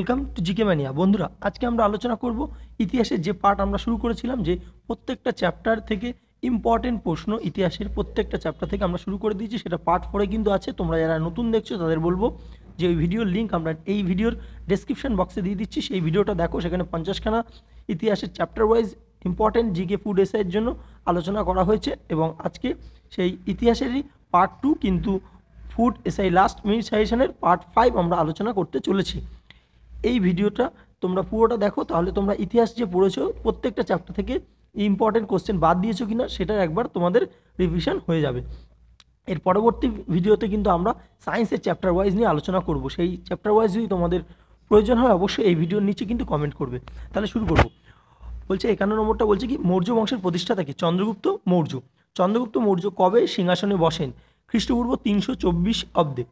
Welcome to GK mania. বন্ধুরা, আজকে আমরা আলোচনা করব ইতিহাসের যে পার্ট আমরা শুরু করেছিলাম, যে প্রত্যেকটা চ্যাপ্টার থেকে ইম্পর্টেন্ট প্রশ্ন ইতিহাসের প্রত্যেকটা চ্যাপ্টার থেকে আমরা শুরু করে দিয়েছি। সেটা পার্ট 4 কিন্তু আছে। তোমরা যারা নতুন দেখছো তাদের বলবো যে ওই ভিডিওর লিঙ্ক আমরা এই ভিডিওর ডেসক্রিপশন বক্সে দিয়ে দিচ্ছি, সেই ভিডিওটা দেখো। সেখানে 50খানা ইতিহাসের chapter wise important GK food এসের জন্য আলোচনা করা হয়েছে, এবং আজকে সেই ইতিহাসেরই পার্ট 2 কিন্তু ফুড এসআই লাস্ট মিনিট সাজেশনের পার্ট 5 আমরা আলোচনা করতে চলেছি। এই ভিডিওটা তোমরা পুরোটা দেখো, তাহলে তোমরা ইতিহাস যে পড়েছো প্রত্যেকটা চ্যাপ্টার থেকে ইম্পর্টেন্ট কোশ্চেন বাদ দিয়েছো কিনা সেটার একবার তোমাদের রিভিশন হয়ে যাবে। এর পরবর্তী ভিডিওতে কিন্তু আমরা সায়েন্সের চ্যাপ্টার ওয়াইজ নিয়ে আলোচনা করব। সেই চ্যাপ্টার ওয়াইজ যদি তোমাদের প্রয়োজন হয় অবশ্যই এই ভিডিওর নিচে কিন্তু কমেন্ট করবে। তাহলে শুরু করব। বলছে 51 নম্বরটা বলছে কি, মৌর্য বংশের প্রতিষ্ঠাতা কি? চন্দ্রগুপ্ত মৌর্য। চন্দ্রগুপ্ত মৌর্য কবে সিংহাসনে বসেন? খ্রিস্টপূর্ব 324 অব্দে।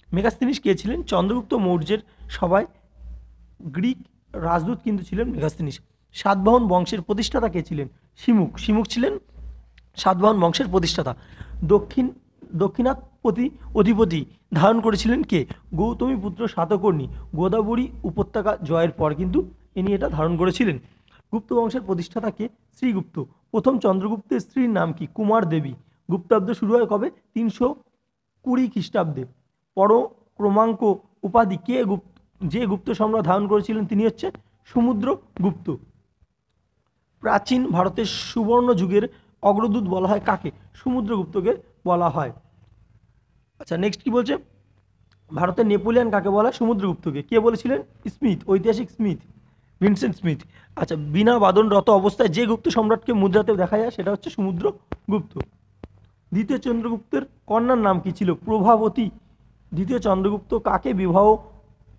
মেগাস্তিনিস কে ছিলেন? চন্দ্রগুপ্ত মৌর্যের সভায় গ্রিক রাজদূত কিন্তু ছিলেন মেগাস্তিনিস। সাতবাহন বংশের প্রতিষ্ঠাতা কে ছিলেন? শিমুক। শিমুক ছিলেন সাতবাহন বংশের প্রতিষ্ঠাতা। দক্ষিণাপতি অধিপতি ধারণ করেছিলেন কে? গৌতমী পুত্র সাতকর্ণী গোদাবরী উপত্যকা জয়ের পর কিন্তু ইনি এটা ধারণ করেছিলেন। গুপ্ত বংশের প্রতিষ্ঠাতা কে? শ্রীগুপ্ত। প্রথম চন্দ্রগুপ্তের স্ত্রীর নাম কি? কুমার দেবী। গুপ্তাব্দ শুরু হয় কবে? 320 খ্রিস্টাব্দে। ক্রমাঙ্ক উপাধি কে যে গুপ্ত সম্রাট ধারণ করেছিলেন তিনি হচ্ছে সমুদ্রগুপ্ত। প্রাচীন ভারতের সুবর্ণ যুগের অগ্রদূত বলা হয় কাকে? সমুদ্রগুপ্তকে বলা হয়। আচ্ছা, নেক্সট কি বলছে? ভারতের নেপোলিয়ান কাকে বলা হয়? সমুদ্রগুপ্তকে। কে বলেছিলেন? স্মিথ, ঐতিহাসিক স্মিথ, ভিনসেন্ট স্মিথ। আচ্ছা, বিনা বাদনরত অবস্থায় যে গুপ্ত সম্রাটকে মুদ্রাতে দেখা যায় সেটা হচ্ছে সমুদ্রগুপ্ত। দ্বিতীয় চন্দ্রগুপ্তের কন্যার নাম কি ছিল? প্রভাবতী। দ্বিতীয় চন্দ্রগুপ্ত কাকে বিবাহ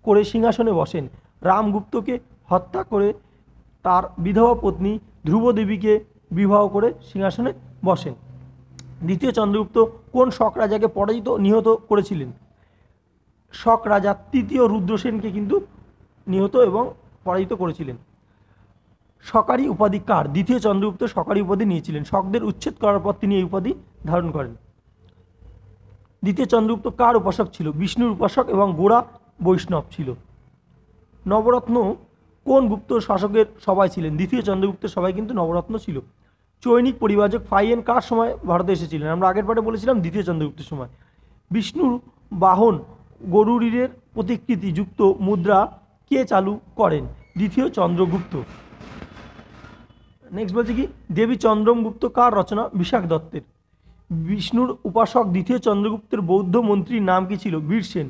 করে সিংহাসনে বসেন? রামগুপ্তকে হত্যা করে তার বিধবা পত্নী ধ্রুবদেবীকে বিবাহ করে সিংহাসনে বসেন। দ্বিতীয় চন্দ্রগুপ্ত কোন শক রাজাকে পরাজিত নিহত করেছিলেন? শক রাজা তৃতীয় রুদ্রসেনকে কিন্তু নিহত এবং পরাজিত করেছিলেন। শকারি উপাধি কার? দ্বিতীয় চন্দ্রগুপ্ত শকারি উপাধি নিয়েছিলেন। শকদের উচ্ছেদ করার পর তিনি এই উপাধি ধারণ করেন। দ্বিতীয় চন্দ্রগুপ্ত কার উপাসক ছিল? বিষ্ণুর উপাসক এবং গোড়া বৈষ্ণব ছিল। নবরত্ন কোন গুপ্ত শাসকের সভায় ছিলেন? দ্বিতীয় চন্দ্রগুপ্তের সভায় কিন্তু নবরত্ন ছিল। চৈনিক পরিবাজক ফাইয়েন কার সময় ভারতে এসেছিলেন? আমরা আগের পাঠে বলেছিলাম দ্বিতীয় চন্দ্রগুপ্তের সময়। বিষ্ণুর বাহন গরুড়ের প্রতিকৃতি যুক্ত মুদ্রা কে চালু করেন? দ্বিতীয় চন্দ্রগুপ্ত। নেক্সট বলছে কি, দেবী চন্দ্রমগুপ্ত কার রচনা? বিশাখ দত্তের। বিষ্ণুর উপাসক দ্বিতীয় চন্দ্রগুপ্তের বৌদ্ধ মন্ত্রীর নাম কি ছিল? বীরসেন।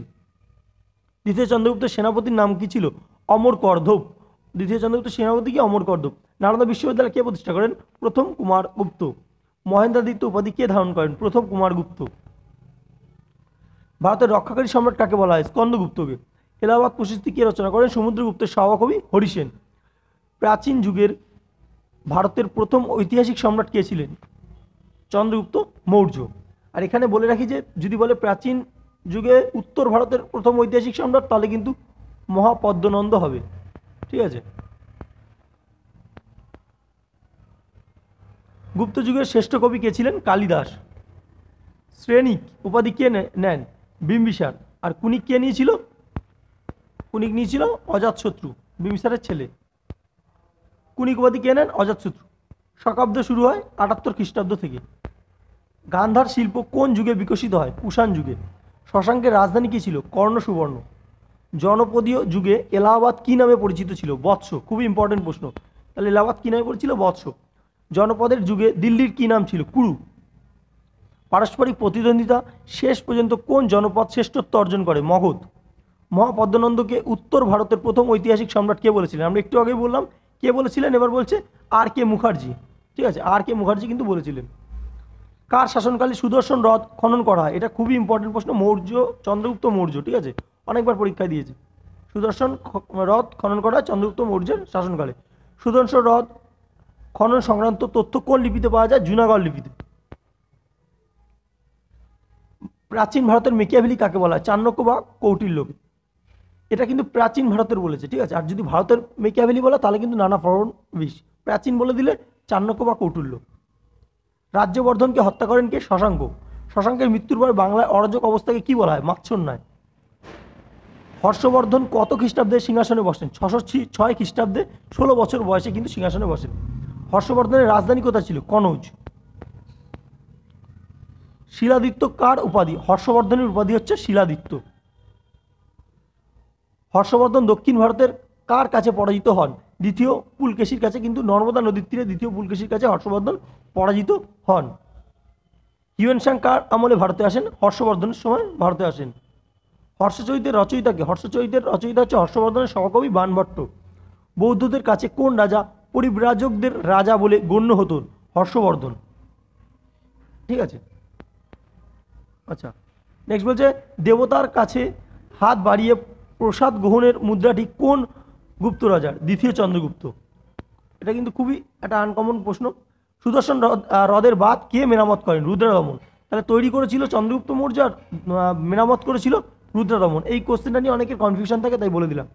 দ্বিতীয় চন্দ্রগুপ্তের সেনাপতির নাম কি ছিল? অমরকর্ধব। দ্বিতীয় চন্দ্রগুপ্তের সেনাপতি কি? অমরকর্ধব। নালন্দা বিশ্ববিদ্যালয় কে প্রতিষ্ঠা করেন? প্রথম কুমারগুপ্ত। মহেন্দ্রাদিত্য উপাধি কে ধারণ করেন? প্রথম কুমারগুপ্ত। ভারতের রক্ষাকারী সম্রাট কাকে বলা হয়? স্কন্দগুপ্তকে। এলাহাবাদ প্রশস্তি কে রচনা করেন? সমুদ্রগুপ্তের সভাকবি হরিসেন। প্রাচীন যুগের ভারতের প্রথম ঐতিহাসিক সম্রাট কে ছিলেন? চন্দ্রগুপ্ত মৌর্য। আর এখানে বলে রাখি যে যদি বলে প্রাচীন যুগে উত্তর ভারতের প্রথম ঐতিহাসিক সম্রাট, তাহলে কিন্তু মহাপদ্মনন্দ হবে। ঠিক আছে। গুপ্ত যুগের শ্রেষ্ঠ কবি কে ছিলেন? কালিদাস। শ্রেণিক উপাধি কে নেন? বিম্বিসার। আর কুনিক কে নিয়েছিল? কুনিক নিয়েছিল অজাতশত্রু, বিম্বিসারের ছেলে। কুনিক উপাধি কে নেন? অজাতশত্রু। শকাব্দ শুরু হয় 78 খ্রিস্টাব্দ থেকে। গান্ধার শিল্প কোন যুগে বিকশিত হয়? কুষাণ যুগে। শশাঙ্কের রাজধানী কী ছিল? কর্ণ সুবর্ণ। জনপদীয় যুগে এলাহাবাদ কী নামে পরিচিত ছিল? বৎস। খুবই ইম্পর্টেন্ট প্রশ্ন। তাহলে এলাহাবাদ কী নামে পরিচিত? বৎস। জনপদের যুগে দিল্লির কী নাম ছিল? কুরু। পারস্পরিক প্রতিদ্বন্দ্বিতা শেষ পর্যন্ত কোন জনপদ শ্রেষ্ঠত্ব অর্জন করে? মগধ। মহাপদ্মনন্দকে উত্তর ভারতের প্রথম ঐতিহাসিক সম্রাট কে বলেছিলেন? আমরা একটু আগে বললাম কে বলেছিলেন, এবার বলছে আর কে মুখার্জি। ঠিক আছে, আর কে মুখার্জি কিন্তু বলেছিলেন। কার শাসনকালে সুদর্শন হ্রদ খনন করা হয়? এটা খুবই ইম্পর্টেন্ট প্রশ্ন। মৌর্য, চন্দ্রগুপ্ত মৌর্য। ঠিক আছে, অনেকবার পরীক্ষায় দিয়েছে। সুদর্শন হ্রদ খনন করা হয় চন্দ্রগুপ্ত মৌর্যের শাসনকালে। সুদর্শন হ্রদ খনন সংক্রান্ত তথ্য কোন লিপিতে পাওয়া যায়? জুনাগড় লিপিতে। প্রাচীন ভারতের মেকিয়াভেলি কাকে বলা হয়? চাণক্য বা কৌটিল্যকে। এটা কিন্তু প্রাচীন ভারতের বলেছে। ঠিক আছে, আর যদি ভারতের মেকিয়াভেলি বলে তাহলে কিন্তু নানা ফড়নবিশ। প্রাচীন বলে দিলে চাণক্য বা কৌটিল্য। রাজ্যবর্ধনকে হত্যা করেন কে? শশাঙ্ক। শশাঙ্কের মৃত্যুর পর বাংলায় অরাজক অবস্থাকে কি বলা হয়? মাৎসন্যায়। হর্ষবর্ধন কত খ্রিস্টাব্দে সিংহাসনে বসেন? 606 খ্রিস্টাব্দে 16 বছর বয়সে কিন্তু সিংহাসনে বসেন। হর্ষবর্ধনের রাজধানী কোথায় ছিল? কনৌজ। শিলাদিত্য কার উপাধি? হর্ষবর্ধনের উপাধি হচ্ছে শিলাদিত্য। হর্ষবর্ধন দক্ষিণ ভারতের কার কাছে পরাজিত হন? দ্বিতীয় পুলকেশীর কাছে, কিন্তু নর্মদা নদীর তীরে দ্বিতীয় পুলকেশীর কাছে হর্ষবর্ধন পরাজিত হন। হিউয়েন সাং কার আমলে ভারতে আসেন? হর্ষবর্ধনের সময় ভারতে আসেন। হর্ষচরিতের রচয়িতাকে? হর্ষচরিতের রচয়িতা হচ্ছে হর্ষবর্ধনের সহকবি বাণভট্ট। বৌদ্ধদের কাছে কোন রাজা পরিব্রাজকদের রাজা বলে গণ্য হতেন? হর্ষবর্ধন। ঠিক আছে, আচ্ছা নেক্সট বলছে দেবতার কাছে হাত বাড়িয়ে প্রসাদ গ্রহণের মুদ্রাটি কোন গুপ্ত রাজার? দ্বিতীয় চন্দ্রগুপ্ত। এটা কিন্তু খুবই একটা আনকমন প্রশ্ন। সুদর্শন হ্রদের বাঁধ কে মেরামত করেন? রুদ্রদমন। তাহলে তৈরি করেছিল চন্দ্রগুপ্ত মৌর্য আর মেরামত করেছিল রুদ্রদমন। এই কোশ্চেনটা নিয়ে অনেকের কনফিউশন থাকে, তাই বলে দিলাম।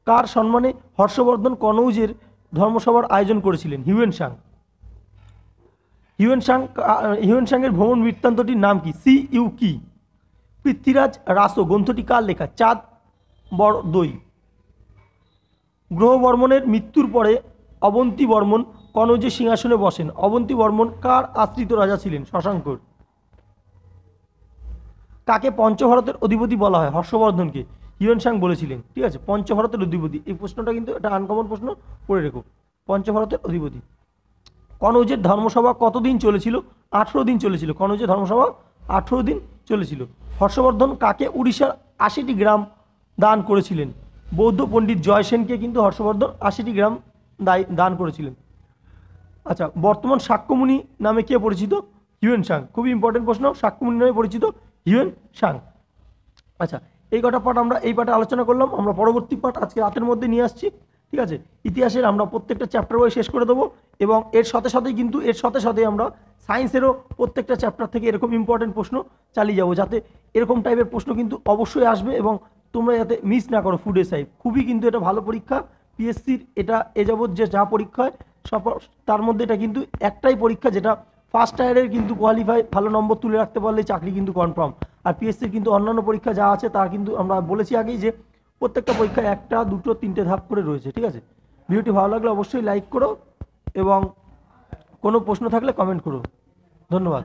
কার সম্মানে হর্ষবর্ধন কনৌজের ধর্মসভার আয়োজন করেছিলেন? Hiuen Tsang. হিউয়েন সাংয়ের ভ্রমণ বৃত্তান্তটির নাম কি? সিইউ কি? পৃথ্বীরাজ রাসো গ্রন্থটি কার লেখা? চাঁদ বরদৈ। গ্রহবর্মণের মৃত্যুর পরে অবন্তী বর্মন কনৌজের সিংহাসনে বসেন। অবন্তী বর্মন কার আশ্রিত রাজা ছিলেন? শশাঙ্কর। কাকে পঞ্চভারতের অধিপতি বলা হয়? হর্ষবর্ধনকে। হিউয়েন সাং বলেছিলেন। ঠিক আছে, পঞ্চভারতের অধিপতি, এই প্রশ্নটা কিন্তু একটা আনকমন প্রশ্ন, পড়ে রেখো। পঞ্চভারতের অধিপতি। কনৌজের ধর্মসভা কতদিন চলেছিল? 18 দিন চলেছিল। কনৌজের ধর্মসভা 18 দিন চলেছিল। হর্ষবর্ধন কাকে উড়িষ্যার 80টি গ্রাম দান করেছিলেন? বৌদ্ধ পণ্ডিত জয়সেনকে কিন্তু হর্ষবর্ধন 80টি গ্রাম দান করেছিলেন। আচ্ছা, বর্তমান শাক্যমুনি নামে কে পরিচিত? Hiuen Tsang. খুবই ইম্পর্টেন্ট প্রশ্ন, শাক্যমুনি নামে পরিচিত হিউয়েন সাং। আচ্ছা, এই কটা পাঠ আমরা এই পাঠে আলোচনা করলাম। আমরা পরবর্তী পাঠ আজকে রাতের মধ্যে নিয়ে আসছি। ঠিক আছে, ইতিহাসের আমরা প্রত্যেকটা চ্যাপ্টার বই শেষ করে দেবো, এবং এর সাথে সাথেই আমরা সায়েন্সেরও প্রত্যেকটা চ্যাপ্টার থেকে এরকম ইম্পর্টেন্ট প্রশ্ন চালিয়ে যাব, যাতে এরকম টাইপের প্রশ্ন কিন্তু অবশ্যই আসবে, এবং তোমরা যাতে মিস না করো। ফুড এসআই খুবই কিন্তু এটা ভালো পরীক্ষা পিএসসির। এটা এ যাবৎ যে যা পরীক্ষা হয় সব, তার মধ্যে এটা কিন্তু একটাই পরীক্ষা যেটা ফার্স্ট ইয়ারের কিন্তু কোয়ালিফাই ভালো নম্বর তুলে রাখতে পারলে চাকরি কিন্তু কনফার্ম। আর পিএসসির কিন্তু অন্যান্য পরীক্ষা যা আছে তার কিন্তু আমরা বলেছি আগেই যে প্রত্যেকটা পরীক্ষায় 1, 2, 3টে ধাপ করে রয়েছে। ঠিক আছে, ভিডিওটি ভালো লাগলে অবশ্যই লাইক করো, এবং কোনো প্রশ্ন থাকলে কমেন্ট করো। ধন্যবাদ।